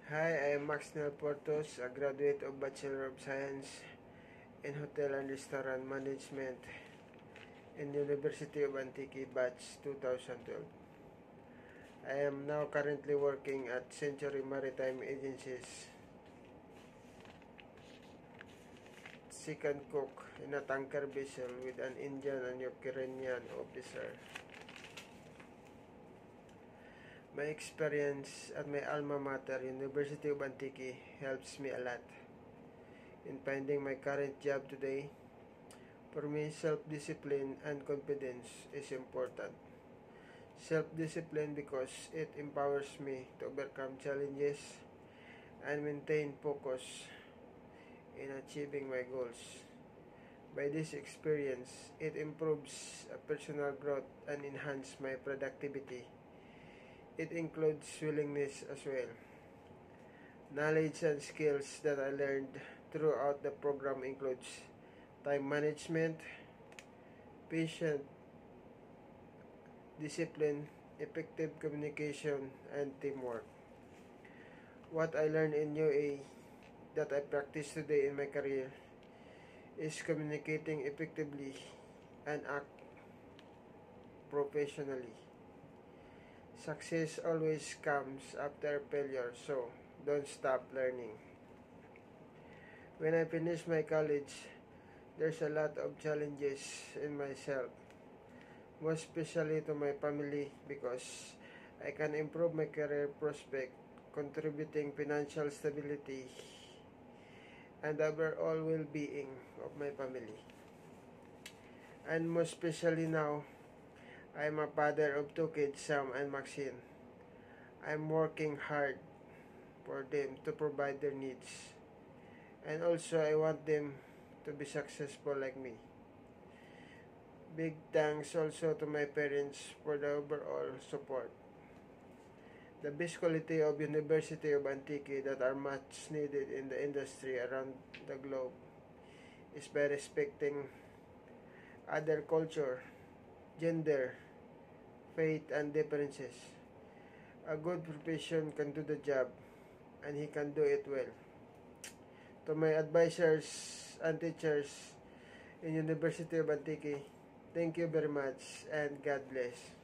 Hi, I am Max Nel Portos, a graduate of Bachelor of Science in Hotel and Restaurant Management in University of Antique Batch 2012. I am now currently working at Century Maritime Agencies, second cook in a tanker vessel with an Indian and Ukrainian officer. My experience at my alma mater, University of Antique, helps me a lot in finding my current job today. For me, self-discipline and confidence is important. Self-discipline because it empowers me to overcome challenges and maintain focus in achieving my goals. By this experience, it improves personal growth and enhances my productivity. It includes willingness as well. Knowledge and skills that I learned throughout the program includes time management, patient, discipline, effective communication, and teamwork. What I learned in UA that I practice today in my career is communicating effectively and act professionally. Success always comes after failure, so don't stop learning. When I finish my college, there's a lot of challenges in myself, most especially to my family, because I can improve my career prospect, contributing financial stability and overall well-being of my family. And most especially now, I'm a father of two kids, Sam and Maxine. I'm working hard for them to provide their needs. And also, I want them to be successful like me. Big thanks also to my parents for the overall support. The best quality of University of Antique that are much needed in the industry around the globe is by respecting other culture, gender, faith, and differences. A good profession can do the job, and he can do it well. To my advisors and teachers in University of Antique, thank you very much and God bless.